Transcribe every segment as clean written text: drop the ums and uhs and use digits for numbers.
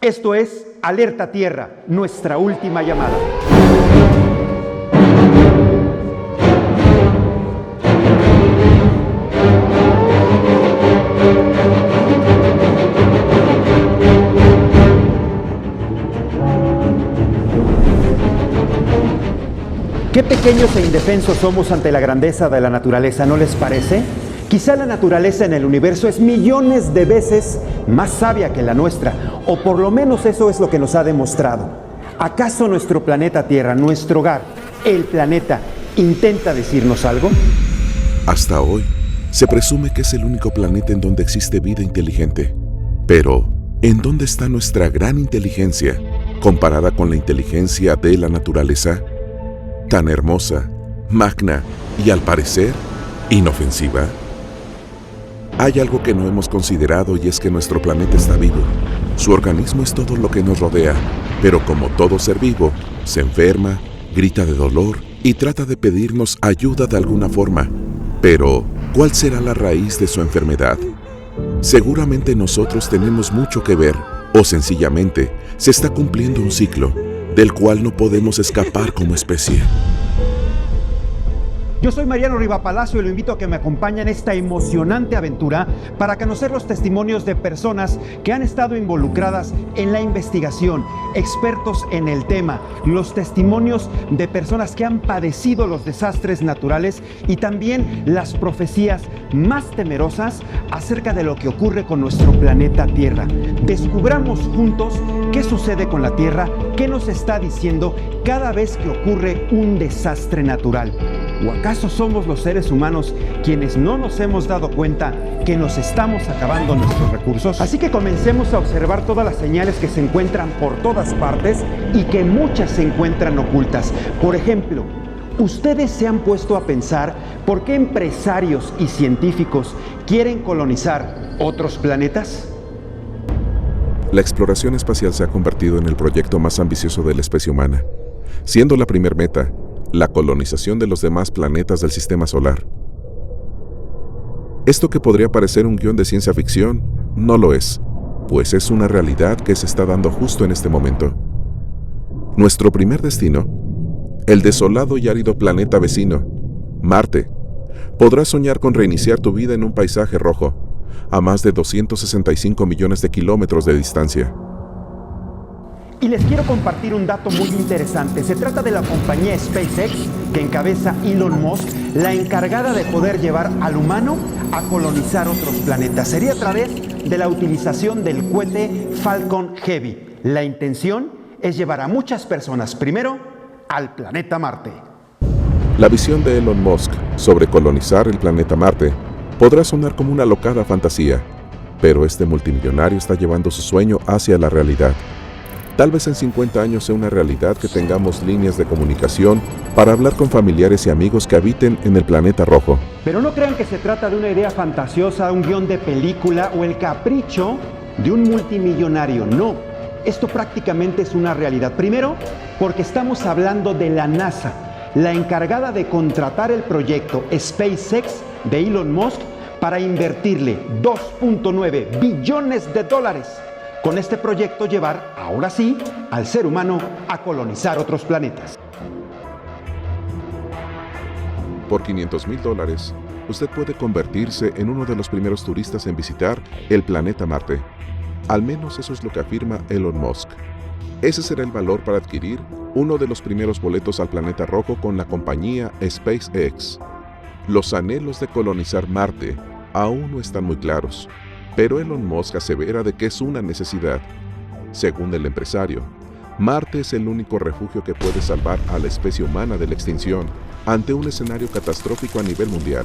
Esto es Alerta Tierra, nuestra última llamada. Qué pequeños e indefensos somos ante la grandeza de la naturaleza, ¿no les parece? Quizá la naturaleza en el universo es millones de veces más sabia que la nuestra, o por lo menos eso es lo que nos ha demostrado. ¿Acaso nuestro planeta Tierra, nuestro hogar, el planeta, intenta decirnos algo? Hasta hoy, se presume que es el único planeta en donde existe vida inteligente. Pero, ¿en dónde está nuestra gran inteligencia comparada con la inteligencia de la naturaleza? Tan hermosa, magna y al parecer, inofensiva. Hay algo que no hemos considerado y es que nuestro planeta está vivo. Su organismo es todo lo que nos rodea, pero como todo ser vivo, se enferma, grita de dolor y trata de pedirnos ayuda de alguna forma. Pero, ¿cuál será la raíz de su enfermedad? Seguramente nosotros tenemos mucho que ver, o sencillamente se está cumpliendo un ciclo del cual no podemos escapar como especie. Yo soy Mariano Riva Palacio y lo invito a que me acompañe en esta emocionante aventura para conocer los testimonios de personas que han estado involucradas en la investigación, expertos en el tema, los testimonios de personas que han padecido los desastres naturales y también las profecías más temerosas acerca de lo que ocurre con nuestro planeta Tierra. Descubramos juntos qué sucede con la Tierra, qué nos está diciendo cada vez que ocurre un desastre natural. ¿O acaso somos los seres humanos quienes no nos hemos dado cuenta que nos estamos acabando nuestros recursos? Así que comencemos a observar todas las señales que se encuentran por todas partes y que muchas se encuentran ocultas. Por ejemplo, ¿ustedes se han puesto a pensar por qué empresarios y científicos quieren colonizar otros planetas? La exploración espacial se ha convertido en el proyecto más ambicioso de la especie humana, siendo la primer meta la colonización de los demás planetas del sistema solar. Esto que podría parecer un guión de ciencia ficción, no lo es, pues es una realidad que se está dando justo en este momento. Nuestro primer destino, el desolado y árido planeta vecino, Marte. Podrás soñar con reiniciar tu vida en un paisaje rojo, a más de 265 millones de kilómetros de distancia. Y les quiero compartir un dato muy interesante. Se trata de la compañía SpaceX, que encabeza Elon Musk, la encargada de poder llevar al humano a colonizar otros planetas. Sería a través de la utilización del cohete Falcon Heavy. La intención es llevar a muchas personas primero al planeta Marte. La visión de Elon Musk sobre colonizar el planeta Marte podrá sonar como una alocada fantasía, pero este multimillonario está llevando su sueño hacia la realidad. Tal vez en 50 años sea una realidad que tengamos líneas de comunicación para hablar con familiares y amigos que habiten en el planeta rojo. Pero no crean que se trata de una idea fantasiosa, un guión de película o el capricho de un multimillonario. No, esto prácticamente es una realidad. Primero, porque estamos hablando de la NASA, la encargada de contratar el proyecto SpaceX de Elon Musk para invertirle $2.9 billones. Con este proyecto llevar, ahora sí, al ser humano a colonizar otros planetas. Por $500,000, usted puede convertirse en uno de los primeros turistas en visitar el planeta Marte. Al menos eso es lo que afirma Elon Musk. Ese será el valor para adquirir uno de los primeros boletos al planeta rojo con la compañía SpaceX. Los anhelos de colonizar Marte aún no están muy claros, pero Elon Musk asevera de que es una necesidad. Según el empresario, Marte es el único refugio que puede salvar a la especie humana de la extinción ante un escenario catastrófico a nivel mundial.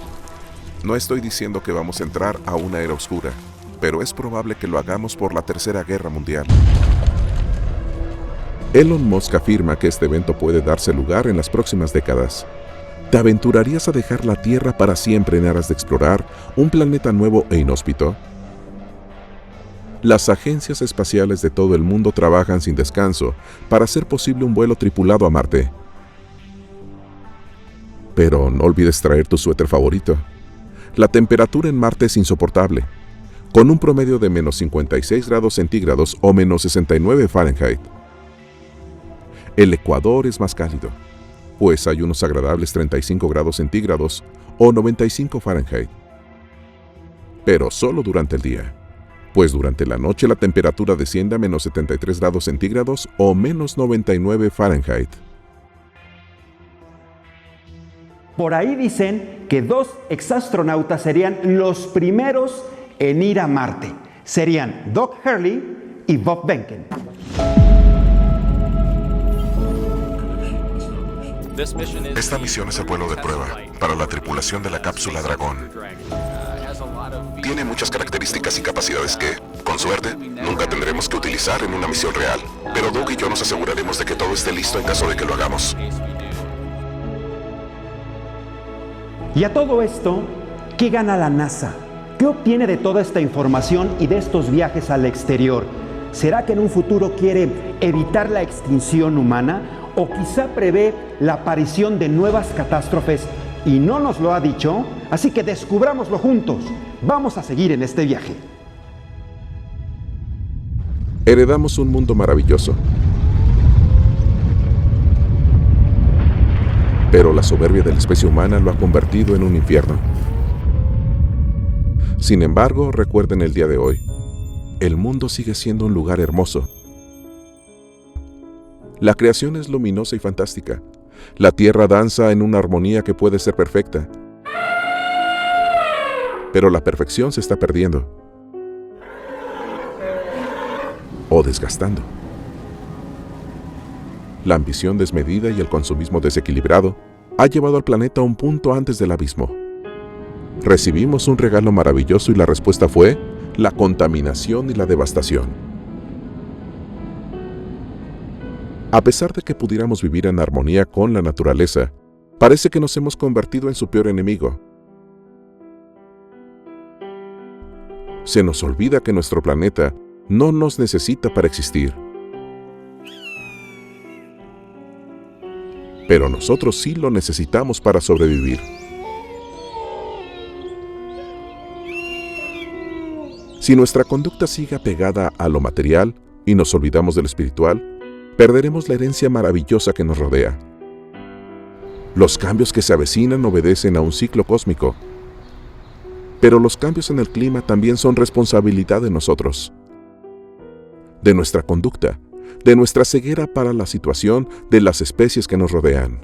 No estoy diciendo que vamos a entrar a una era oscura, pero es probable que lo hagamos por la Tercera Guerra Mundial. Elon Musk afirma que este evento puede darse lugar en las próximas décadas. ¿Te aventurarías a dejar la Tierra para siempre en aras de explorar un planeta nuevo e inhóspito? Las agencias espaciales de todo el mundo trabajan sin descanso para hacer posible un vuelo tripulado a Marte. Pero no olvides traer tu suéter favorito. La temperatura en Marte es insoportable. con un promedio de menos 56 grados centígrados o menos 69 Fahrenheit. El Ecuador es más cálido, pues hay unos agradables 35 grados centígrados o 95 Fahrenheit. Pero solo durante el día, pues durante la noche la temperatura desciende a menos 73 grados centígrados o menos 99 Fahrenheit. Por ahí dicen que 2 exastronautas serían los primeros en ir a Marte. Serían Doug Hurley y Bob Behnken. Esta misión es el vuelo de prueba para la tripulación de la cápsula Dragón. Tiene muchas características y capacidades que, con suerte, nunca tendremos que utilizar en una misión real. Pero Doug y yo nos aseguraremos de que todo esté listo en caso de que lo hagamos. Y a todo esto, ¿qué gana la NASA? ¿Qué obtiene de toda esta información y de estos viajes al exterior? ¿Será que en un futuro quiere evitar la extinción humana? ¿O quizá prevé la aparición de nuevas catástrofes y no nos lo ha dicho? Así que descubrámoslo juntos. Vamos a seguir en este viaje. Heredamos un mundo maravilloso. Pero la soberbia de la especie humana lo ha convertido en un infierno. Sin embargo, recuerden el día de hoy. El mundo sigue siendo un lugar hermoso. La creación es luminosa y fantástica. La tierra danza en una armonía que puede ser perfecta. Pero la perfección se está perdiendo. O desgastando. La ambición desmedida y el consumismo desequilibrado ha llevado al planeta a un punto antes del abismo. Recibimos un regalo maravilloso y la respuesta fue la contaminación y la devastación. A pesar de que pudiéramos vivir en armonía con la naturaleza, parece que nos hemos convertido en su peor enemigo. Se nos olvida que nuestro planeta no nos necesita para existir. Pero nosotros sí lo necesitamos para sobrevivir. Si nuestra conducta sigue apegada a lo material y nos olvidamos de lo espiritual, perderemos la herencia maravillosa que nos rodea. Los cambios que se avecinan obedecen a un ciclo cósmico, pero los cambios en el clima también son responsabilidad de nosotros, de nuestra conducta, de nuestra ceguera para la situación de las especies que nos rodean.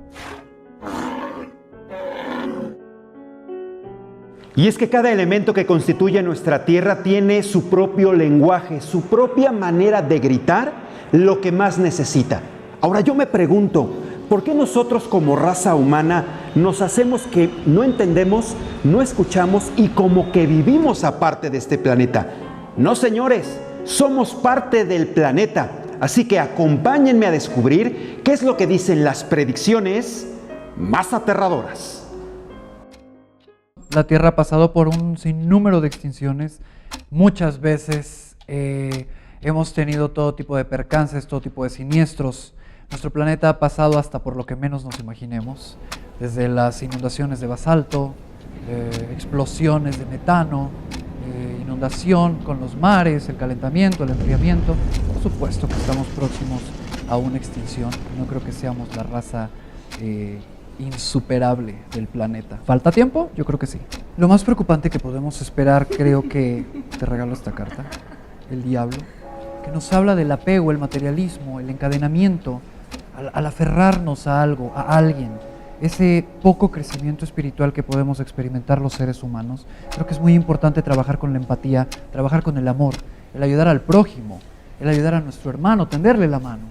Y es que cada elemento que constituye nuestra Tierra tiene su propio lenguaje, su propia manera de gritar lo que más necesita. Ahora yo me pregunto, ¿por qué nosotros como raza humana nos hacemos que no entendemos, no escuchamos y como que vivimos aparte de este planeta? No, señores, somos parte del planeta. Así que acompáñenme a descubrir qué es lo que dicen las predicciones más aterradoras. La Tierra ha pasado por un sinnúmero de extinciones. Muchas veces hemos tenido todo tipo de percances, todo tipo de siniestros. Nuestro planeta ha pasado hasta por lo que menos nos imaginemos. Desde las inundaciones de basalto, explosiones de metano, inundación con los mares, el calentamiento, el enfriamiento. Por supuesto que estamos próximos a una extinción. No creo que seamos la raza insuperable del planeta. ¿Falta tiempo? Yo creo que sí. Lo más preocupante que podemos esperar, creo que te regalo esta carta, el diablo, que nos habla del apego, el materialismo, el encadenamiento, al aferrarnos a algo, a alguien, ese poco crecimiento espiritual que podemos experimentar los seres humanos. Creo que es muy importante trabajar con la empatía, trabajar con el amor, el ayudar al prójimo, el ayudar a nuestro hermano, tenderle la mano,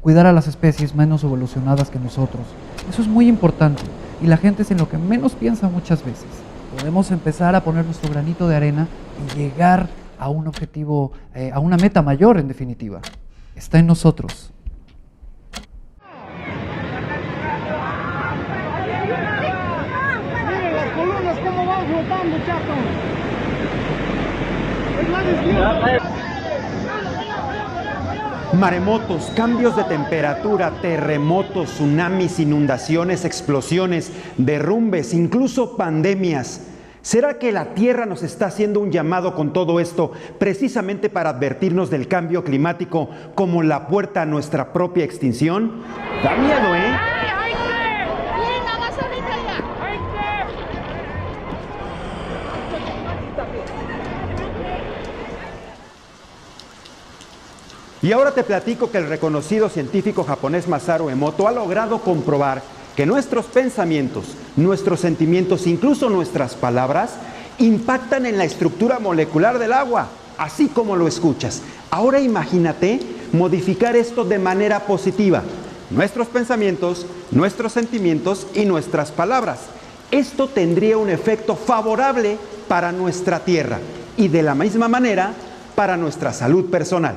cuidar a las especies menos evolucionadas que nosotros. Eso es muy importante y la gente es en lo que menos piensa muchas veces. Podemos empezar a poner nuestro granito de arena y llegar a un objetivo, a una meta mayor en definitiva. Está en nosotros. Miren las columnas cómo van flotando, chato. Maremotos, cambios de temperatura, terremotos, tsunamis, inundaciones, explosiones, derrumbes, incluso pandemias. ¿Será que la Tierra nos está haciendo un llamado con todo esto precisamente para advertirnos del cambio climático como la puerta a nuestra propia extinción? Da miedo, ¿eh? Y ahora te platico que el reconocido científico japonés Masaru Emoto ha logrado comprobar que nuestros pensamientos, nuestros sentimientos, incluso nuestras palabras, impactan en la estructura molecular del agua, así como lo escuchas. Ahora imagínate modificar esto de manera positiva. Nuestros pensamientos, nuestros sentimientos y nuestras palabras. Esto tendría un efecto favorable para nuestra Tierra y de la misma manera para nuestra salud personal.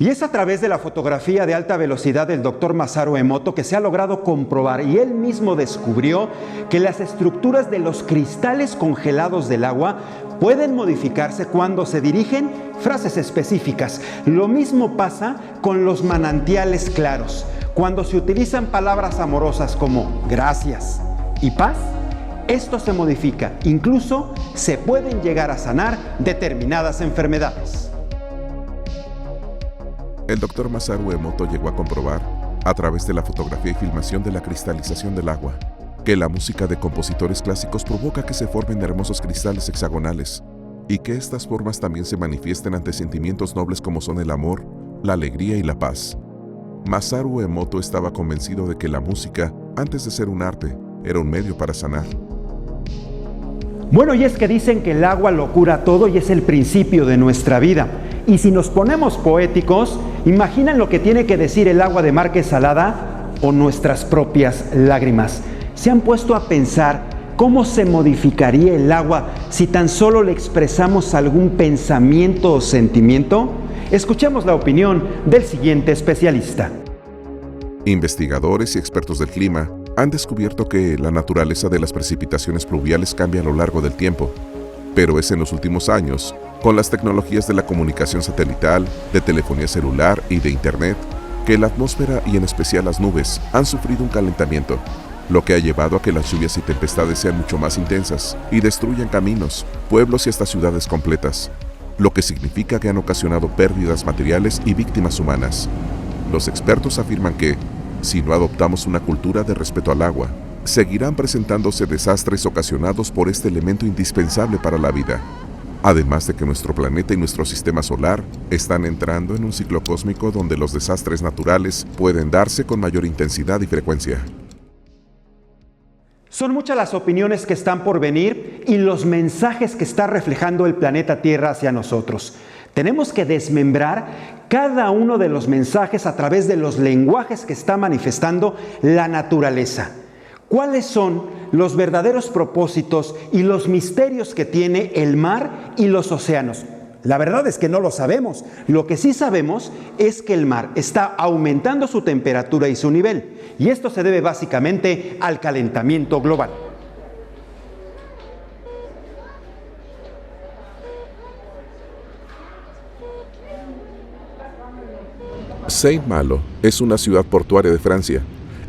Y es a través de la fotografía de alta velocidad del Dr. Masaru Emoto que se ha logrado comprobar, y él mismo descubrió, que las estructuras de los cristales congelados del agua pueden modificarse cuando se dirigen frases específicas. Lo mismo pasa con los manantiales claros. Cuando se utilizan palabras amorosas como gracias y paz, esto se modifica. Incluso se pueden llegar a sanar determinadas enfermedades. El Dr. Masaru Emoto llegó a comprobar, a través de la fotografía y filmación de la cristalización del agua, que la música de compositores clásicos provoca que se formen hermosos cristales hexagonales, y que estas formas también se manifiesten ante sentimientos nobles como son el amor, la alegría y la paz. Masaru Emoto estaba convencido de que la música, antes de ser un arte, era un medio para sanar. Bueno, y es que dicen que el agua lo cura todo y es el principio de nuestra vida. Y si nos ponemos poéticos, imaginan lo que tiene que decir el agua de mar que es salada o nuestras propias lágrimas. ¿Se han puesto a pensar cómo se modificaría el agua si tan solo le expresamos algún pensamiento o sentimiento? Escuchemos la opinión del siguiente especialista. Investigadores y expertos del clima han descubierto que la naturaleza de las precipitaciones pluviales cambia a lo largo del tiempo, pero es en los últimos años, con las tecnologías de la comunicación satelital, de telefonía celular y de Internet, que la atmósfera y en especial las nubes han sufrido un calentamiento, lo que ha llevado a que las lluvias y tempestades sean mucho más intensas y destruyan caminos, pueblos y hasta ciudades completas, lo que significa que han ocasionado pérdidas materiales y víctimas humanas. Los expertos afirman que, si no adoptamos una cultura de respeto al agua, seguirán presentándose desastres ocasionados por este elemento indispensable para la vida. Además de que nuestro planeta y nuestro sistema solar están entrando en un ciclo cósmico donde los desastres naturales pueden darse con mayor intensidad y frecuencia. Son muchas las opiniones que están por venir y los mensajes que está reflejando el planeta Tierra hacia nosotros. Tenemos que desmembrar cada uno de los mensajes a través de los lenguajes que está manifestando la naturaleza. ¿Cuáles son los verdaderos propósitos y los misterios que tiene el mar y los océanos? La verdad es que no lo sabemos. Lo que sí sabemos es que el mar está aumentando su temperatura y su nivel, y esto se debe básicamente al calentamiento global. Saint-Malo es una ciudad portuaria de Francia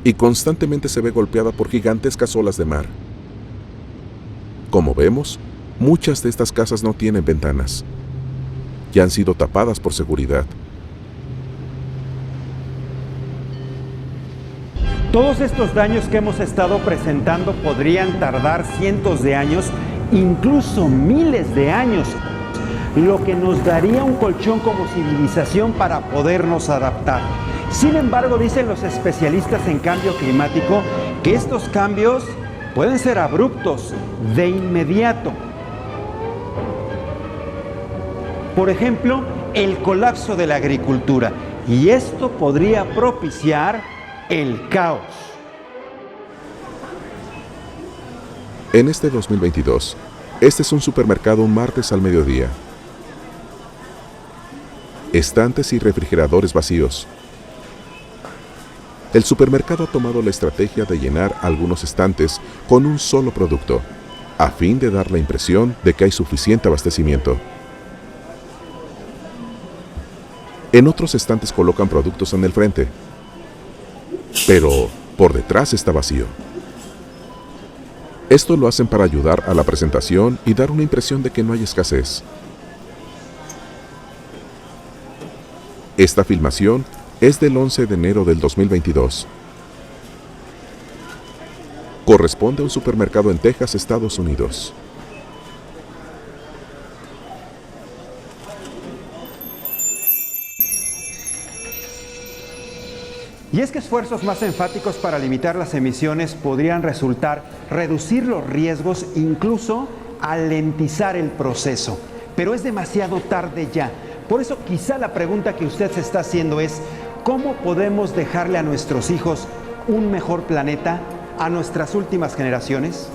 y constantemente se ve golpeada por gigantescas olas de mar. Como vemos, muchas de estas casas no tienen ventanas y han sido tapadas por seguridad. Todos estos daños que hemos estado presentando podrían tardar cientos de años, incluso miles de años, lo que nos daría un colchón como civilización para podernos adaptar. Sin embargo, dicen los especialistas en cambio climático que estos cambios pueden ser abruptos, de inmediato. Por ejemplo, el colapso de la agricultura, y esto podría propiciar el caos. En este 2022, este es un supermercado un martes al mediodía. Estantes y refrigeradores vacíos. El supermercado ha tomado la estrategia de llenar algunos estantes con un solo producto, a fin de dar la impresión de que hay suficiente abastecimiento. En otros estantes colocan productos en el frente, pero por detrás está vacío. Esto lo hacen para ayudar a la presentación y dar una impresión de que no hay escasez. Esta filmación es del 11 de enero del 2022. Corresponde a un supermercado en Texas, Estados Unidos. Y es que esfuerzos más enfáticos para limitar las emisiones podrían resultar reducir los riesgos, incluso alentizar el proceso. Pero es demasiado tarde ya. Por eso quizá la pregunta que usted se está haciendo es, ¿cómo podemos dejarle a nuestros hijos un mejor planeta, a nuestras últimas generaciones?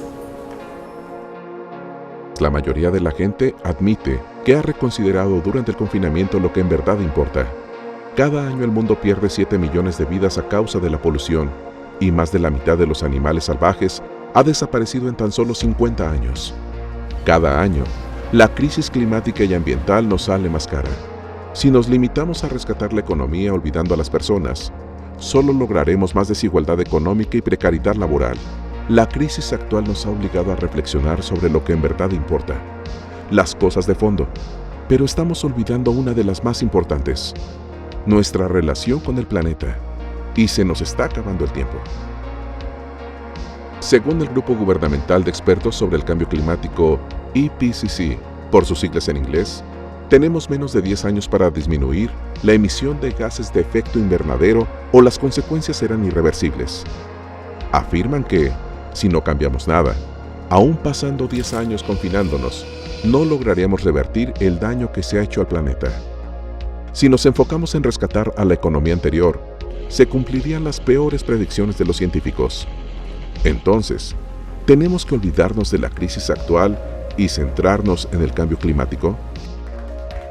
La mayoría de la gente admite que ha reconsiderado durante el confinamiento lo que en verdad importa. Cada año el mundo pierde 7 millones de vidas a causa de la polución, y más de la mitad de los animales salvajes ha desaparecido en tan solo 50 años. Cada año, la crisis climática y ambiental nos sale más cara. Si nos limitamos a rescatar la economía olvidando a las personas, solo lograremos más desigualdad económica y precariedad laboral. La crisis actual nos ha obligado a reflexionar sobre lo que en verdad importa, las cosas de fondo, pero estamos olvidando una de las más importantes: nuestra relación con el planeta, y se nos está acabando el tiempo. Según el Grupo Gubernamental de Expertos sobre el Cambio Climático, IPCC, por sus siglas en inglés, tenemos menos de 10 años para disminuir la emisión de gases de efecto invernadero o las consecuencias serán irreversibles. Afirman que, si no cambiamos nada, aún pasando 10 años confinándonos, no lograríamos revertir el daño que se ha hecho al planeta. Si nos enfocamos en rescatar a la economía anterior, se cumplirían las peores predicciones de los científicos. Entonces, ¿tenemos que olvidarnos de la crisis actual y centrarnos en el cambio climático?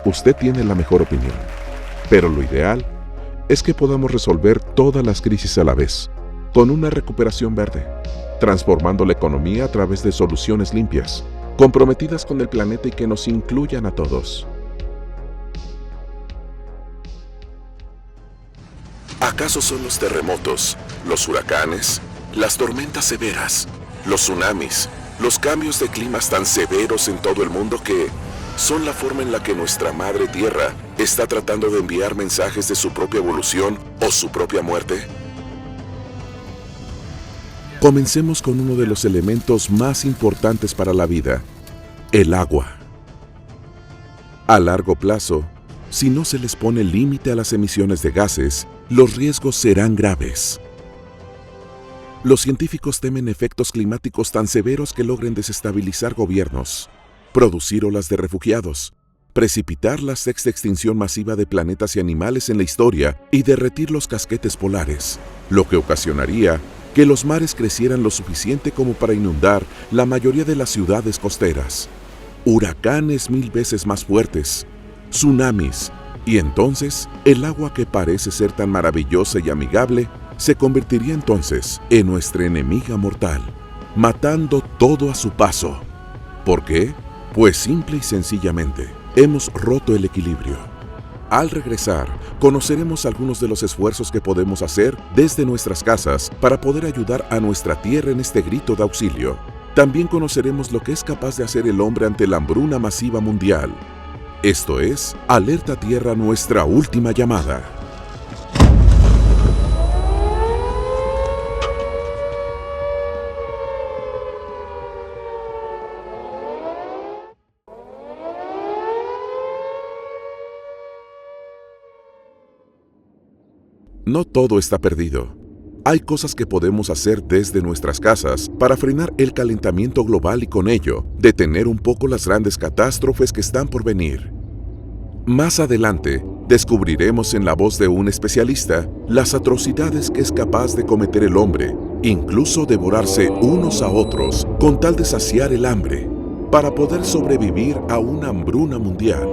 Usted tiene la mejor opinión, pero lo ideal es que podamos resolver todas las crisis a la vez, con una recuperación verde, transformando la economía a través de soluciones limpias, comprometidas con el planeta y que nos incluyan a todos. ¿Acaso son los terremotos, los huracanes, las tormentas severas, los tsunamis, los cambios de climas tan severos en todo el mundo que son la forma en la que nuestra Madre Tierra está tratando de enviar mensajes de su propia evolución o su propia muerte? Comencemos con uno de los elementos más importantes para la vida, el agua. A largo plazo, si no se les pone límite a las emisiones de gases, los riesgos serán graves. Los científicos temen efectos climáticos tan severos que logren desestabilizar gobiernos, producir olas de refugiados, precipitar la sexta extinción masiva de planetas y animales en la historia y derretir los casquetes polares, lo que ocasionaría que los mares crecieran lo suficiente como para inundar la mayoría de las ciudades costeras, huracanes 1000 veces más fuertes, tsunamis, y entonces el agua que parece ser tan maravillosa y amigable se convertiría entonces en nuestra enemiga mortal, matando todo a su paso. ¿Por qué? Pues simple y sencillamente, hemos roto el equilibrio. Al regresar, conoceremos algunos de los esfuerzos que podemos hacer desde nuestras casas para poder ayudar a nuestra tierra en este grito de auxilio. También conoceremos lo que es capaz de hacer el hombre ante la hambruna masiva mundial. Esto es Alerta Tierra, nuestra última llamada. No todo está perdido. Hay cosas que podemos hacer desde nuestras casas para frenar el calentamiento global y con ello detener un poco las grandes catástrofes que están por venir. Más adelante, descubriremos en la voz de un especialista las atrocidades que es capaz de cometer el hombre, incluso devorarse unos a otros con tal de saciar el hambre, para poder sobrevivir a una hambruna mundial.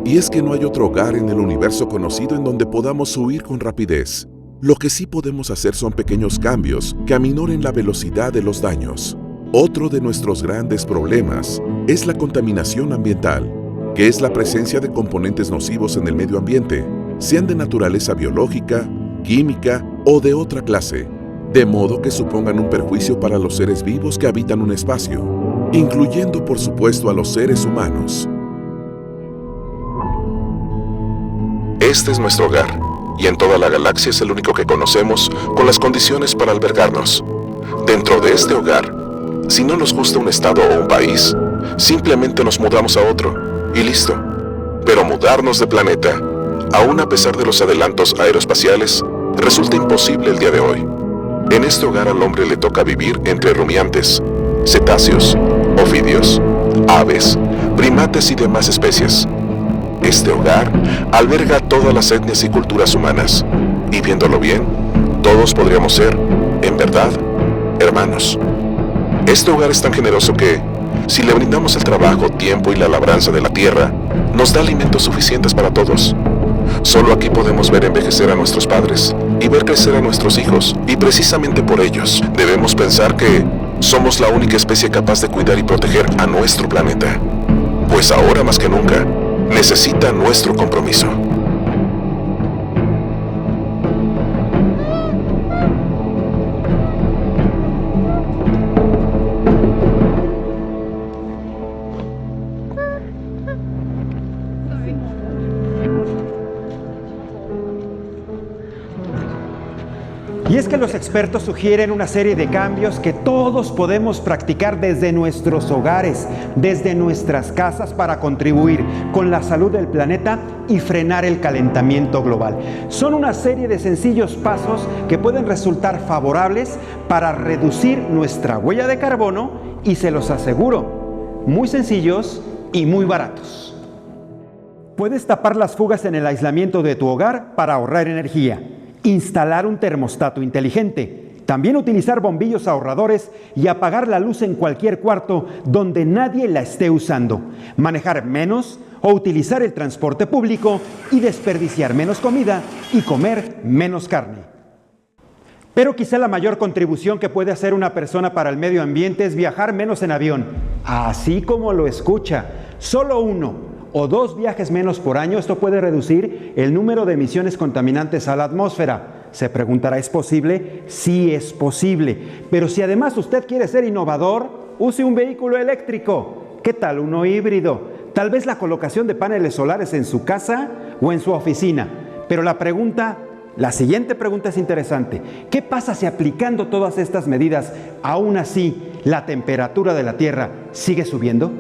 Y es que no hay otro hogar en el universo conocido en donde podamos huir con rapidez. Lo que sí podemos hacer son pequeños cambios que aminoren la velocidad de los daños. Otro de nuestros grandes problemas es la contaminación ambiental, que es la presencia de componentes nocivos en el medio ambiente, sean de naturaleza biológica, química o de otra clase, de modo que supongan un perjuicio para los seres vivos que habitan un espacio, incluyendo por supuesto a los seres humanos. Este es nuestro hogar, y en toda la galaxia es el único que conocemos con las condiciones para albergarnos. Dentro de este hogar, si no nos gusta un estado o un país, simplemente nos mudamos a otro, y listo. Pero mudarnos de planeta, aún a pesar de los adelantos aeroespaciales, resulta imposible el día de hoy. En este hogar al hombre le toca vivir entre rumiantes, cetáceos, ofidios, aves, primates y demás especies. Este hogar alberga todas las etnias y culturas humanas, y viéndolo bien, todos podríamos ser, en verdad, hermanos. Este hogar es tan generoso que, si le brindamos el trabajo, tiempo y la labranza de la tierra, nos da alimentos suficientes para todos. Solo aquí podemos ver envejecer a nuestros padres y ver crecer a nuestros hijos, y precisamente por ellos debemos pensar que somos la única especie capaz de cuidar y proteger a nuestro planeta. Pues ahora más que nunca, necesita nuestro compromiso. Y es que los expertos sugieren una serie de cambios que todos podemos practicar desde nuestros hogares, desde nuestras casas, para contribuir con la salud del planeta y frenar el calentamiento global. Son una serie de sencillos pasos que pueden resultar favorables para reducir nuestra huella de carbono y, se los aseguro, muy sencillos y muy baratos. Puedes tapar las fugas en el aislamiento de tu hogar para ahorrar energía. Instalar un termostato inteligente. También utilizar bombillos ahorradores y apagar la luz en cualquier cuarto donde nadie la esté usando. Manejar menos o utilizar el transporte público y desperdiciar menos comida y comer menos carne. Pero quizá la mayor contribución que puede hacer una persona para el medio ambiente es viajar menos en avión. Así como lo escucha, solo 1 o 2 viajes menos por año. Esto puede reducir el número de emisiones contaminantes a la atmósfera. Se preguntará, ¿es posible? Sí, es posible. Pero si además usted quiere ser innovador, use un vehículo eléctrico. ¿Qué tal uno híbrido? Tal vez la colocación de paneles solares en su casa o en su oficina. Pero la siguiente pregunta es interesante. ¿Qué pasa si, aplicando todas estas medidas, aún así la temperatura de la Tierra sigue subiendo?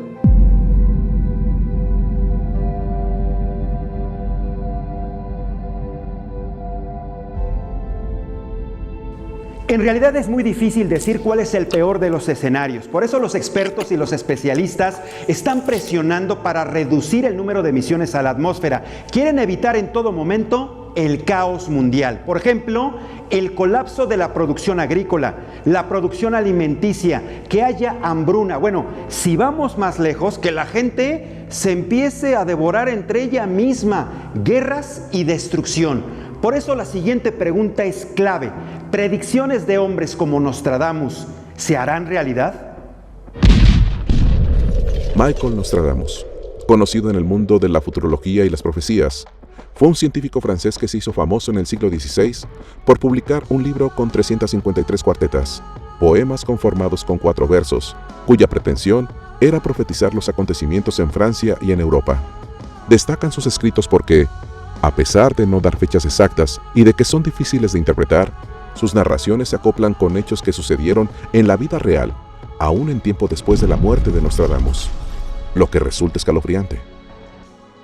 En realidad es muy difícil decir cuál es el peor de los escenarios. Por eso los expertos y los especialistas están presionando para reducir el número de emisiones a la atmósfera. Quieren evitar en todo momento el caos mundial. Por ejemplo, el colapso de la producción agrícola, la producción alimenticia, que haya hambruna. Bueno, si vamos más lejos, que la gente se empiece a devorar entre ella misma, guerras y destrucción. Por eso la siguiente pregunta es clave. ¿Predicciones de hombres como Nostradamus se harán realidad? Michael Nostradamus, conocido en el mundo de la futurología y las profecías, fue un científico francés que se hizo famoso en el siglo XVI por publicar un libro con 353 cuartetas, poemas conformados con 4 versos, cuya pretensión era profetizar los acontecimientos en Francia y en Europa. Destacan sus escritos porque, a pesar de no dar fechas exactas y de que son difíciles de interpretar, sus narraciones se acoplan con hechos que sucedieron en la vida real, aún en tiempo después de la muerte de Nostradamus, lo que resulta escalofriante.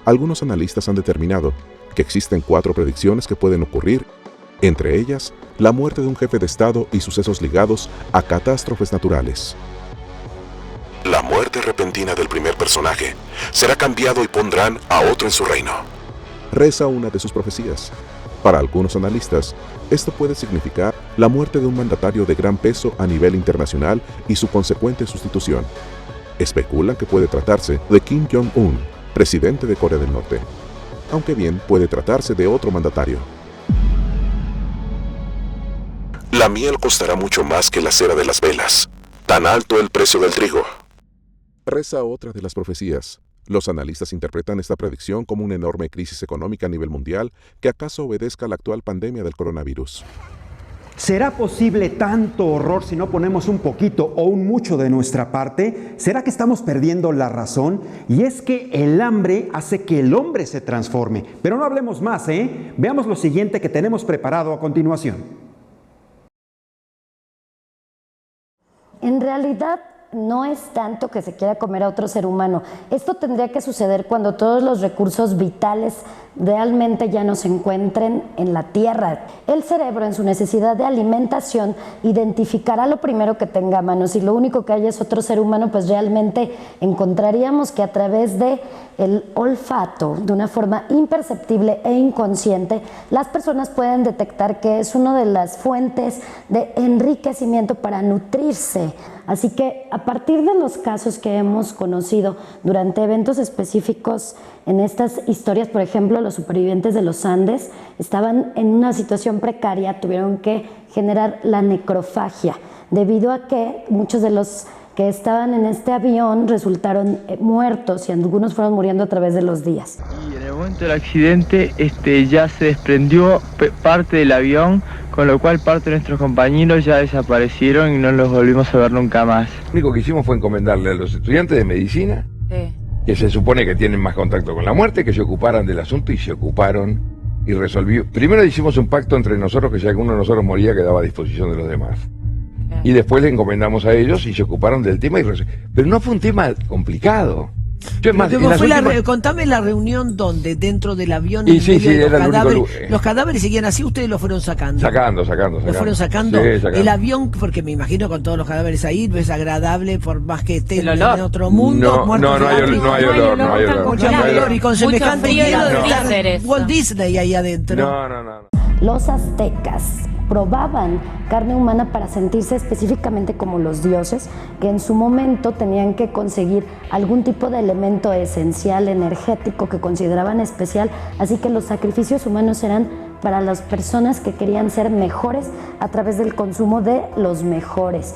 Algunos analistas han determinado que existen 4 predicciones que pueden ocurrir, entre ellas la muerte de un jefe de Estado y sucesos ligados a catástrofes naturales. La muerte repentina del primer personaje será cambiado y pondrán a otro en su reino, reza una de sus profecías. Para algunos analistas, esto puede significar la muerte de un mandatario de gran peso a nivel internacional y su consecuente sustitución. Especulan que puede tratarse de Kim Jong-un, presidente de Corea del Norte, aunque bien puede tratarse de otro mandatario. La miel costará mucho más que la cera de las velas, tan alto el precio del trigo, reza otra de las profecías. Los analistas interpretan esta predicción como una enorme crisis económica a nivel mundial que acaso obedezca a la actual pandemia del coronavirus. ¿Será posible tanto horror si no ponemos un poquito o un mucho de nuestra parte? ¿Será que estamos perdiendo la razón? Y es que el hambre hace que el hombre se transforme. Pero no hablemos más, ¿eh? Veamos lo siguiente que tenemos preparado a continuación. En realidad, no es tanto que se quiera comer a otro ser humano. Esto tendría que suceder cuando todos los recursos vitales realmente ya no se encuentren en la tierra. El cerebro, en su necesidad de alimentación, identificará lo primero que tenga a mano. Si lo único que hay es otro ser humano, pues realmente encontraríamos que a través de el olfato, de una forma imperceptible e inconsciente, las personas pueden detectar que es una de las fuentes de enriquecimiento para nutrirse. Así que a partir de los casos que hemos conocido durante eventos específicos en estas historias, por ejemplo, los supervivientes de los Andes estaban en una situación precaria, tuvieron que generar la necrofagia, debido a que muchos de los que estaban en este avión resultaron muertos y algunos fueron muriendo a través de los días. Y en el momento del accidente ya se desprendió parte del avión, con lo cual parte de nuestros compañeros ya desaparecieron y no los volvimos a ver nunca más. Lo único que hicimos fue encomendarle a los estudiantes de medicina, que se supone que tienen más contacto con la muerte, que se ocuparan del asunto, y se ocuparon y resolvió. Primero hicimos un pacto entre nosotros, que si alguno de nosotros moría quedaba a disposición de los demás. Y después le encomendamos a ellos y se ocuparon del tema. Pero no fue un tema complicado. Yo, más, contame la reunión donde dentro del avión y sí, era los cadáveres seguían así, ustedes los fueron sacando. Sacando. Los fueron sacando. Sí, sacando. El avión, porque me imagino con todos los cadáveres ahí, no es agradable por más que estén en otro mundo. No hay olor. Mucho olor y con semejante frío, Walt Disney ahí adentro. No. Los aztecas probaban carne humana para sentirse específicamente como los dioses, que en su momento tenían que conseguir algún tipo de elemento esencial, energético, que consideraban especial, así que los sacrificios humanos eran para las personas que querían ser mejores a través del consumo de los mejores.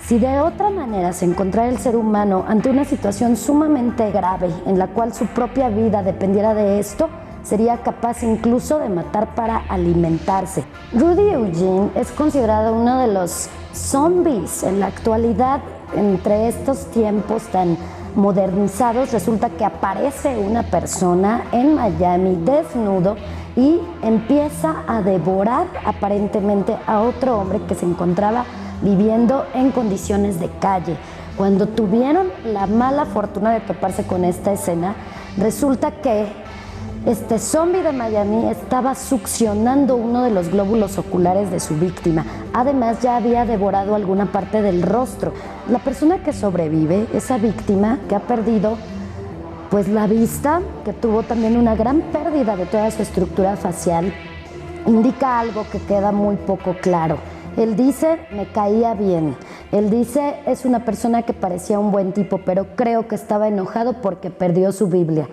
Si de otra manera se encontrara el ser humano ante una situación sumamente grave en la cual su propia vida dependiera de esto, sería capaz incluso de matar para alimentarse. Rudy Eugene es considerado uno de los zombies en la actualidad. Entre estos tiempos tan modernizados, resulta que aparece una persona en Miami desnudo y empieza a devorar aparentemente a otro hombre que se encontraba viviendo en condiciones de calle. Cuando tuvieron la mala fortuna de toparse con esta escena, resulta que este zombie de Miami estaba succionando uno de los glóbulos oculares de su víctima. Además, ya había devorado alguna parte del rostro. La persona que sobrevive, esa víctima que ha perdido pues la vista, que tuvo también una gran pérdida de toda su estructura facial, indica algo que queda muy poco claro. Él dice, me caía bien. Él dice, es una persona que parecía un buen tipo, pero creo que estaba enojado porque perdió su Biblia.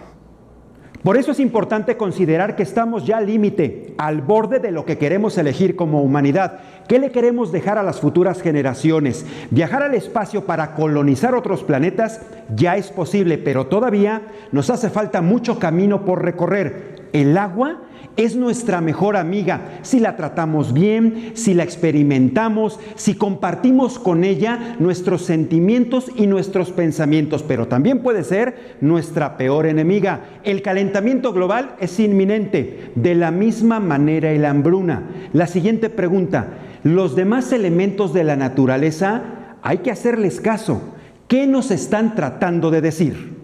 Por eso es importante considerar que estamos ya al límite, al borde de lo que queremos elegir como humanidad. ¿Qué le queremos dejar a las futuras generaciones? Viajar al espacio para colonizar otros planetas ya es posible, pero todavía nos hace falta mucho camino por recorrer. El agua es nuestra mejor amiga si la tratamos bien, si la experimentamos, si compartimos con ella nuestros sentimientos y nuestros pensamientos, pero también puede ser nuestra peor enemiga. El calentamiento global es inminente, de la misma manera la hambruna. La siguiente pregunta, ¿los demás elementos de la naturaleza hay que hacerles caso? ¿Qué nos están tratando de decir?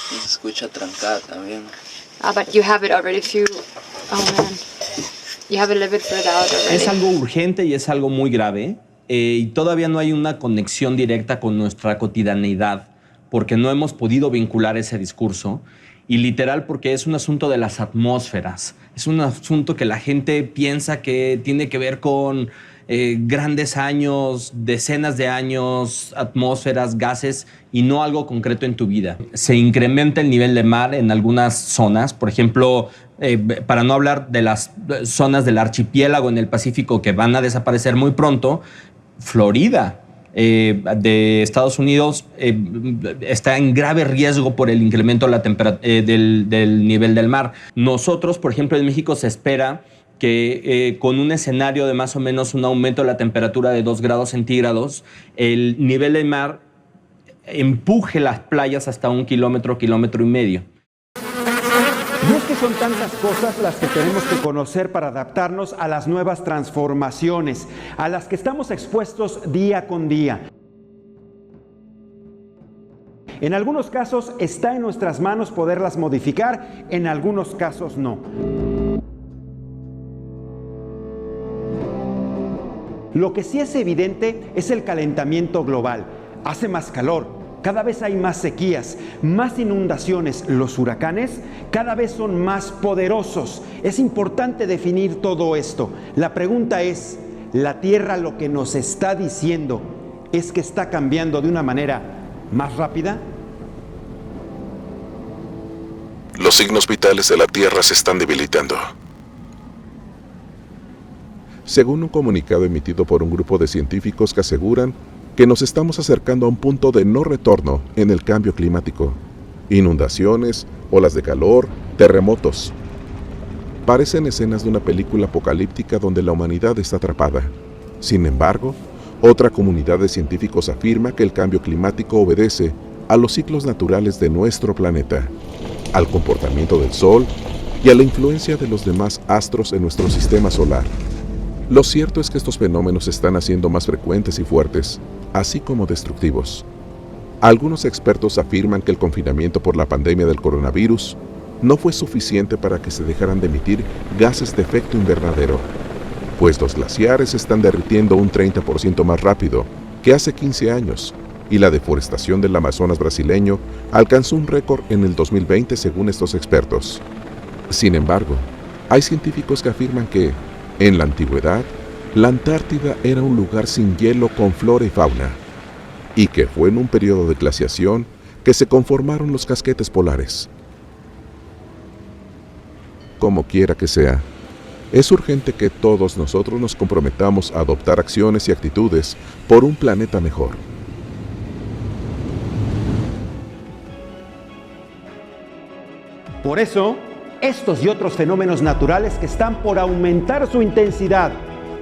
Se escucha trancada también. But you have it already you have it a little bit further out already. Es algo urgente y es algo muy grave y todavía no hay una conexión directa con nuestra cotidianeidad porque no hemos podido vincular ese discurso y literal porque es un asunto de las atmósferas. Es un asunto que la gente piensa que tiene que ver con grandes años, decenas de años, atmósferas, gases y no algo concreto en tu vida. Se incrementa el nivel de mar en algunas zonas, por ejemplo, para no hablar de las zonas del archipiélago en el Pacífico que van a desaparecer muy pronto, Florida de Estados Unidos está en grave riesgo por el incremento de la del nivel del mar. Nosotros, por ejemplo, en México se espera que con un escenario de más o menos un aumento de la temperatura de 2 grados centígrados, el nivel del mar empuje las playas hasta 1 kilómetro, kilómetro y medio. Y es que son tantas cosas las que tenemos que conocer para adaptarnos a las nuevas transformaciones, a las que estamos expuestos día con día. En algunos casos está en nuestras manos poderlas modificar, en algunos casos no. Lo que sí es evidente es el calentamiento global. Hace más calor, cada vez hay más sequías, más inundaciones. Los huracanes cada vez son más poderosos. Es importante definir todo esto. La pregunta es, ¿la Tierra lo que nos está diciendo es que está cambiando de una manera más rápida? Los signos vitales de la Tierra se están debilitando. Según un comunicado emitido por un grupo de científicos que aseguran que nos estamos acercando a un punto de no retorno en el cambio climático. Inundaciones, olas de calor, terremotos. Parecen escenas de una película apocalíptica donde la humanidad está atrapada. Sin embargo, otra comunidad de científicos afirma que el cambio climático obedece a los ciclos naturales de nuestro planeta, al comportamiento del Sol y a la influencia de los demás astros en nuestro sistema solar. Lo cierto es que estos fenómenos se están haciendo más frecuentes y fuertes, así como destructivos. Algunos expertos afirman que el confinamiento por la pandemia del coronavirus no fue suficiente para que se dejaran de emitir gases de efecto invernadero, pues los glaciares se están derritiendo un 30% más rápido que hace 15 años, y la deforestación del Amazonas brasileño alcanzó un récord en el 2020 según estos expertos. Sin embargo, hay científicos que afirman que, en la antigüedad, la Antártida era un lugar sin hielo con flora y fauna, y que fue en un periodo de glaciación que se conformaron los casquetes polares. Como quiera que sea, es urgente que todos nosotros nos comprometamos a adoptar acciones y actitudes por un planeta mejor. Por eso, estos y otros fenómenos naturales que están por aumentar su intensidad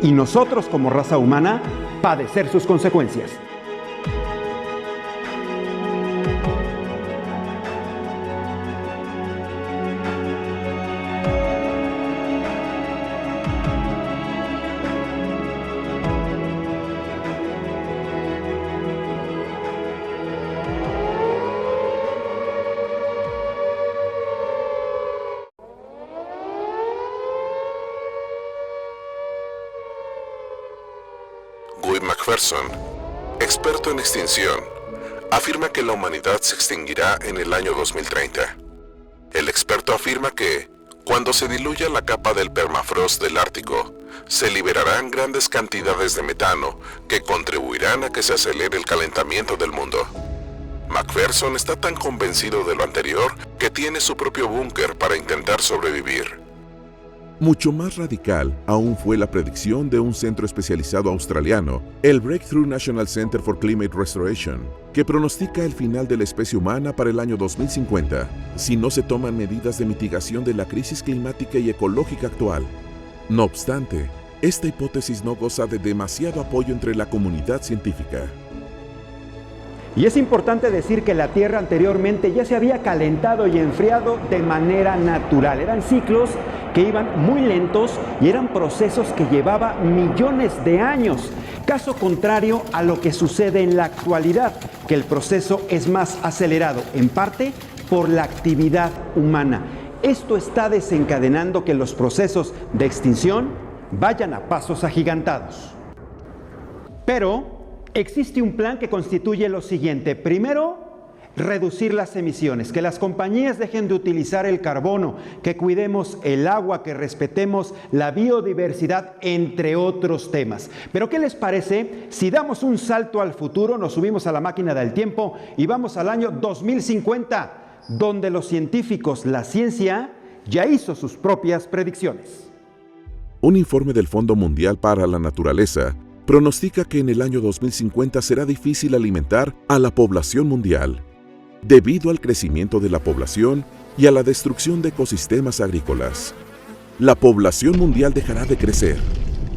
y nosotros como raza humana padecer sus consecuencias. Guy McPherson, experto en extinción, afirma que la humanidad se extinguirá en el año 2030. El experto afirma que, cuando se diluya la capa del permafrost del Ártico, se liberarán grandes cantidades de metano que contribuirán a que se acelere el calentamiento del mundo. McPherson está tan convencido de lo anterior que tiene su propio búnker para intentar sobrevivir. Mucho más radical aún fue la predicción de un centro especializado australiano, el Breakthrough National Center for Climate Restoration, que pronostica el final de la especie humana para el año 2050, si no se toman medidas de mitigación de la crisis climática y ecológica actual. No obstante, esta hipótesis no goza de demasiado apoyo entre la comunidad científica. Y es importante decir que la Tierra anteriormente ya se había calentado y enfriado de manera natural. Eran ciclos que iban muy lentos y eran procesos que llevaban millones de años. Caso contrario a lo que sucede en la actualidad, que el proceso es más acelerado, en parte por la actividad humana. Esto está desencadenando que los procesos de extinción vayan a pasos agigantados. Pero existe un plan que constituye lo siguiente. Primero, reducir las emisiones, que las compañías dejen de utilizar el carbono, que cuidemos el agua, que respetemos la biodiversidad, entre otros temas. Pero ¿qué les parece si damos un salto al futuro, nos subimos a la máquina del tiempo y vamos al año 2050, donde los científicos, la ciencia, ya hizo sus propias predicciones? Un informe del Fondo Mundial para la Naturaleza pronostica que en el año 2050 será difícil alimentar a la población mundial, debido al crecimiento de la población y a la destrucción de ecosistemas agrícolas. la población mundial dejará de crecer.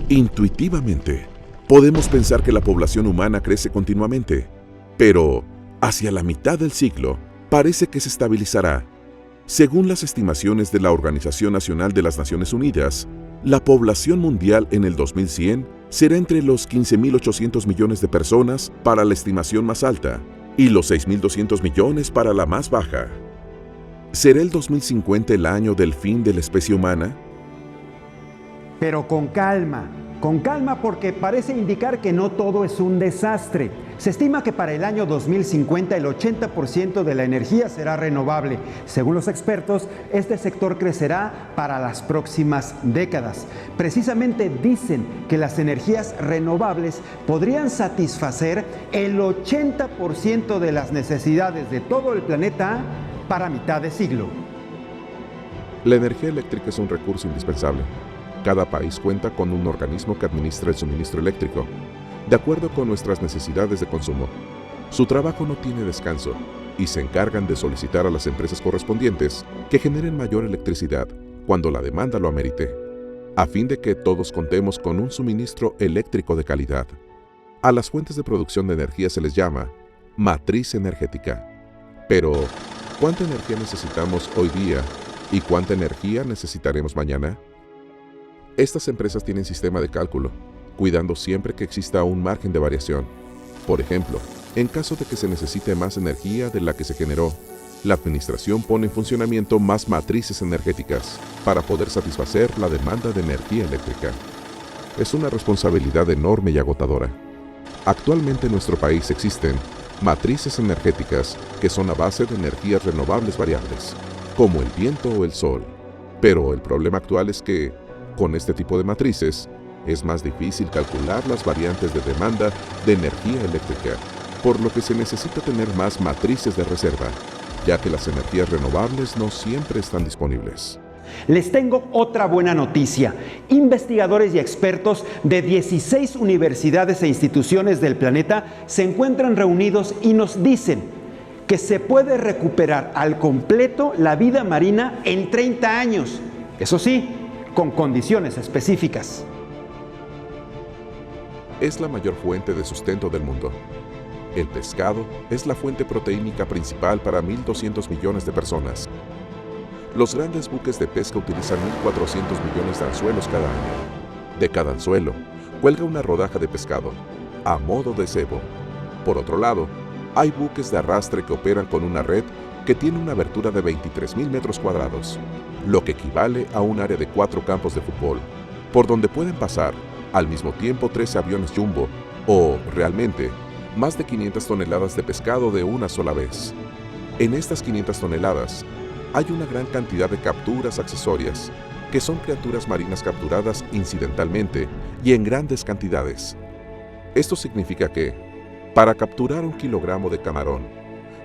Intuitivamente, podemos pensar que la población humana crece continuamente, pero hacia la mitad del siglo parece que se estabilizará. Según las estimaciones de la Organización Nacional de las Naciones Unidas, la población mundial en el 2100 será entre los 15.800 millones de personas para la estimación más alta y los 6.200 millones para la más baja. ¿Será el 2050 el año del fin de la especie humana? Pero con calma porque parece indicar que no todo es un desastre. Se estima que para el año 2050 el 80% de la energía será renovable. Según los expertos, este sector crecerá para las próximas décadas. Precisamente dicen que las energías renovables podrían satisfacer el 80% de las necesidades de todo el planeta para mitad de siglo. La energía eléctrica es un recurso indispensable. Cada país cuenta con un organismo que administra el suministro eléctrico, de acuerdo con nuestras necesidades de consumo. Su trabajo no tiene descanso y se encargan de solicitar a las empresas correspondientes que generen mayor electricidad cuando la demanda lo amerite, a fin de que todos contemos con un suministro eléctrico de calidad. A las fuentes de producción de energía se les llama matriz energética. Pero, ¿cuánta energía necesitamos hoy día y cuánta energía necesitaremos mañana? Estas empresas tienen sistema de cálculo, cuidando siempre que exista un margen de variación. Por ejemplo, en caso de que se necesite más energía de la que se generó, la administración pone en funcionamiento más matrices energéticas para poder satisfacer la demanda de energía eléctrica. Es una responsabilidad enorme y agotadora. Actualmente en nuestro país existen matrices energéticas que son a base de energías renovables variables, como el viento o el sol. Pero el problema actual es que, con este tipo de matrices, es más difícil calcular las variantes de demanda de energía eléctrica, por lo que se necesita tener más matrices de reserva, ya que las energías renovables no siempre están disponibles. Les tengo otra buena noticia. Investigadores y expertos de 16 universidades e instituciones del planeta se encuentran reunidos y nos dicen que se puede recuperar al completo la vida marina en 30 años. Eso sí, con condiciones específicas. Es la mayor fuente de sustento del mundo. El pescado es la fuente proteínica principal para 1.200 millones de personas. Los grandes buques de pesca utilizan 1.400 millones de anzuelos cada año. De cada anzuelo, cuelga una rodaja de pescado, a modo de cebo. Por otro lado, hay buques de arrastre que operan con una red que tiene una abertura de 23.000 metros cuadrados, lo que equivale a un área de 4 campos de fútbol, por donde pueden pasar al mismo tiempo 13 aviones jumbo o, realmente, más de 500 toneladas de pescado de una sola vez. En estas 500 toneladas, hay una gran cantidad de capturas accesorias, que son criaturas marinas capturadas incidentalmente y en grandes cantidades. Esto significa que, para capturar 1 kilogramo de camarón,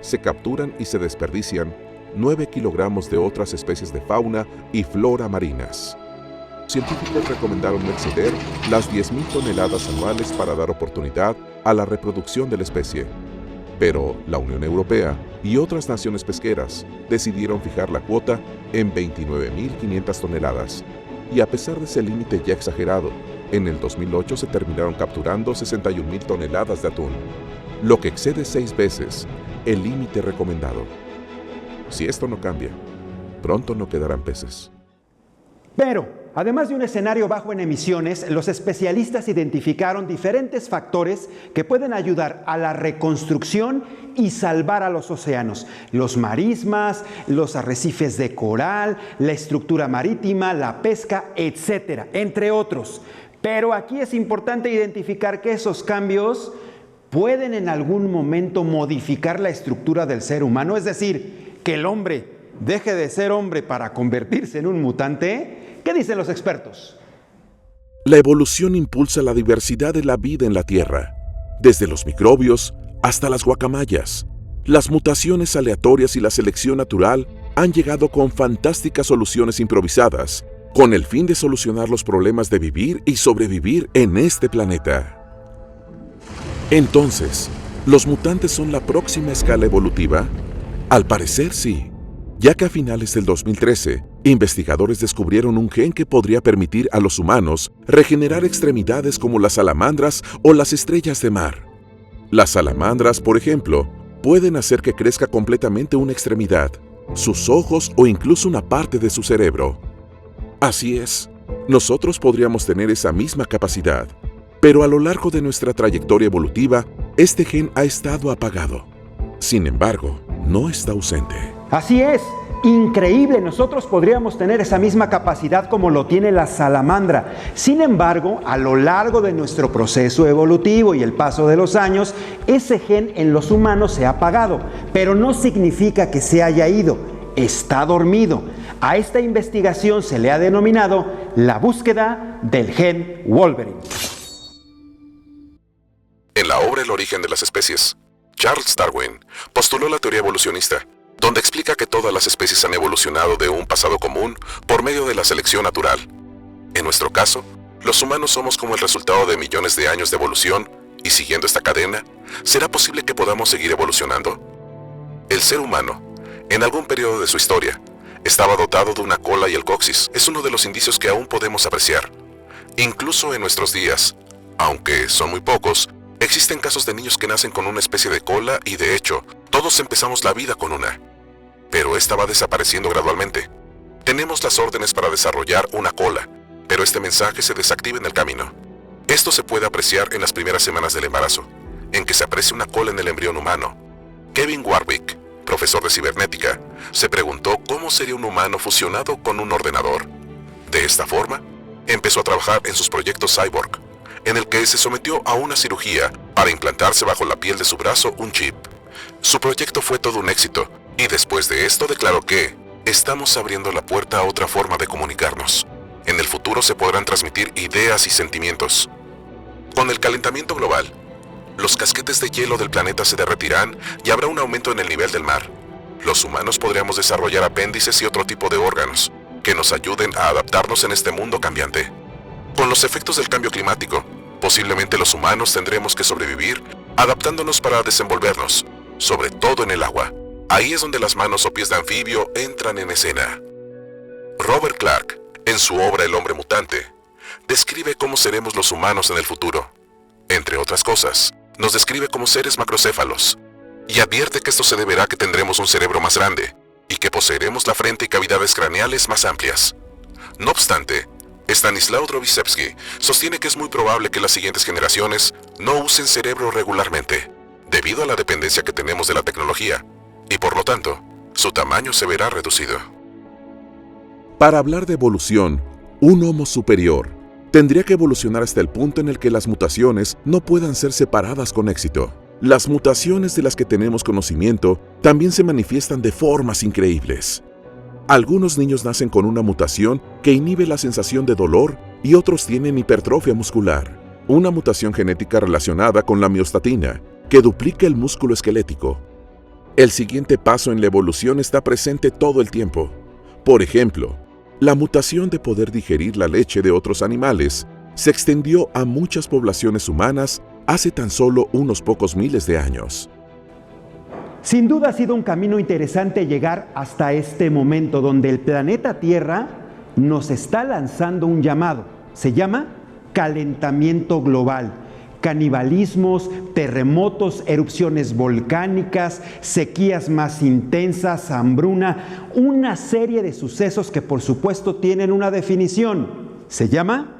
se capturan y se desperdician 9 kilogramos de otras especies de fauna y flora marinas. Científicos recomendaron no exceder las 10.000 toneladas anuales para dar oportunidad a la reproducción de la especie. Pero la Unión Europea y otras naciones pesqueras decidieron fijar la cuota en 29.500 toneladas. Y a pesar de ese límite ya exagerado, en el 2008 se terminaron capturando 61.000 toneladas de atún, lo que excede 6 veces el límite recomendado. Si esto no cambia, pronto no quedarán peces. Pero, además de un escenario bajo en emisiones, los especialistas identificaron diferentes factores que pueden ayudar a la reconstrucción y salvar a los océanos. Los marismas, los arrecifes de coral, la estructura marítima, la pesca, etcétera, entre otros. Pero aquí es importante identificar que esos cambios pueden en algún momento modificar la estructura del ser humano, es decir, que el hombre deje de ser hombre para convertirse en un mutante. ¿Qué dicen los expertos? La evolución impulsa la diversidad de la vida en la Tierra, desde los microbios hasta las guacamayas. Las mutaciones aleatorias y la selección natural han llegado con fantásticas soluciones improvisadas, con el fin de solucionar los problemas de vivir y sobrevivir en este planeta. Entonces, ¿los mutantes son la próxima escala evolutiva? Al parecer sí, ya que a finales del 2013 investigadores descubrieron un gen que podría permitir a los humanos regenerar extremidades como las salamandras o las estrellas de mar. Las salamandras, por ejemplo, pueden hacer que crezca completamente una extremidad, sus ojos o incluso una parte de su cerebro. Así es, nosotros podríamos tener esa misma capacidad, pero a lo largo de nuestra trayectoria evolutiva, este gen ha estado apagado. Sin embargo, no está ausente. Así es. Increíble, nosotros podríamos tener esa misma capacidad como lo tiene la salamandra. Sin embargo, a lo largo de nuestro proceso evolutivo y el paso de los años, ese gen en los humanos se ha apagado, pero no significa que se haya ido, está dormido. A esta investigación se le ha denominado la búsqueda del gen Wolverine. En la obra El origen de las especies, Charles Darwin postuló la teoría evolucionista, donde explica que todas las especies han evolucionado de un pasado común por medio de la selección natural. En nuestro caso, los humanos somos como el resultado de millones de años de evolución, y siguiendo esta cadena, ¿será posible que podamos seguir evolucionando? El ser humano, en algún periodo de su historia, estaba dotado de una cola y el coxis. Es uno de los indicios que aún podemos apreciar. Incluso en nuestros días, aunque son muy pocos, existen casos de niños que nacen con una especie de cola y, de hecho, todos empezamos la vida con una. Pero esta va desapareciendo gradualmente. Tenemos las órdenes para desarrollar una cola, pero este mensaje se desactiva en el camino. Esto se puede apreciar en las primeras semanas del embarazo, en que se aprecia una cola en el embrión humano. Kevin Warwick, profesor de cibernética, se preguntó cómo sería un humano fusionado con un ordenador. De esta forma, empezó a trabajar en sus proyectos Cyborg, en el que se sometió a una cirugía para implantarse bajo la piel de su brazo un chip. Su proyecto fue todo un éxito, y después de esto declaró que estamos abriendo la puerta a otra forma de comunicarnos. En el futuro se podrán transmitir ideas y sentimientos. Con el calentamiento global, los casquetes de hielo del planeta se derretirán y habrá un aumento en el nivel del mar. Los humanos podríamos desarrollar apéndices y otro tipo de órganos que nos ayuden a adaptarnos en este mundo cambiante. Con los efectos del cambio climático, posiblemente los humanos tendremos que sobrevivir adaptándonos para desenvolvernos, sobre todo en el agua. Ahí es donde las manos o pies de anfibio entran en escena. Robert Clark, en su obra El hombre mutante, describe cómo seremos los humanos en el futuro. Entre otras cosas, nos describe como seres macrocéfalos, y advierte que esto se deberá a que tendremos un cerebro más grande, y que poseeremos la frente y cavidades craneales más amplias. No obstante, Stanislaw Drobiszewski sostiene que es muy probable que las siguientes generaciones no usen cerebro regularmente, debido a la dependencia que tenemos de la tecnología, y por lo tanto, su tamaño se verá reducido. Para hablar de evolución, un Homo superior tendría que evolucionar hasta el punto en el que las mutaciones no puedan ser separadas con éxito. Las mutaciones de las que tenemos conocimiento también se manifiestan de formas increíbles. Algunos niños nacen con una mutación que inhibe la sensación de dolor y otros tienen hipertrofia muscular, una mutación genética relacionada con la miostatina, que duplica el músculo esquelético. El siguiente paso en la evolución está presente todo el tiempo. Por ejemplo, la mutación de poder digerir la leche de otros animales se extendió a muchas poblaciones humanas hace tan solo unos pocos miles de años. Sin duda ha sido un camino interesante llegar hasta este momento donde el planeta Tierra nos está lanzando un llamado. Se llama calentamiento global. Canibalismos, terremotos, erupciones volcánicas, sequías más intensas, hambruna, una serie de sucesos que por supuesto tienen una definición. Se llama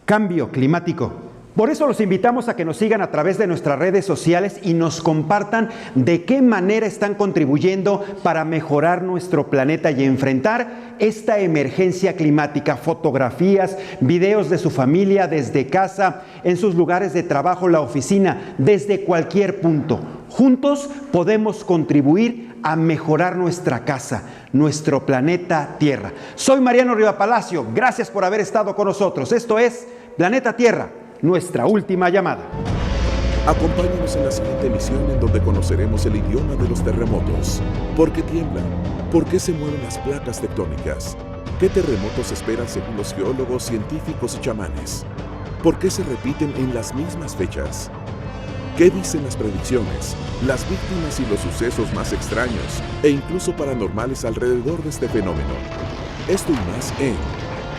cambio climático. Por eso los invitamos a que nos sigan a través de nuestras redes sociales y nos compartan de qué manera están contribuyendo para mejorar nuestro planeta y enfrentar esta emergencia climática. Fotografías, videos de su familia desde casa, en sus lugares de trabajo, la oficina, desde cualquier punto. Juntos podemos contribuir a mejorar nuestra casa, nuestro planeta Tierra. Soy Mariano Riva Palacio, gracias por haber estado con nosotros. Esto es Planeta Tierra, nuestra última llamada. Acompáñanos en la siguiente emisión en donde conoceremos el idioma de los terremotos. ¿Por qué tiemblan? ¿Por qué se mueven las placas tectónicas? ¿Qué terremotos esperan según los geólogos, científicos y chamanes? ¿Por qué se repiten en las mismas fechas? ¿Qué dicen las predicciones, las víctimas y los sucesos más extraños e incluso paranormales alrededor de este fenómeno? Esto y más en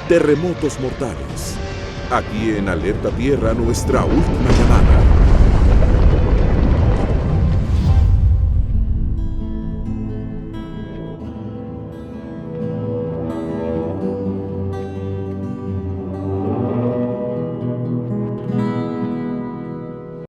Terremotos Mortales. Aquí en Alerta Tierra, nuestra última llamada.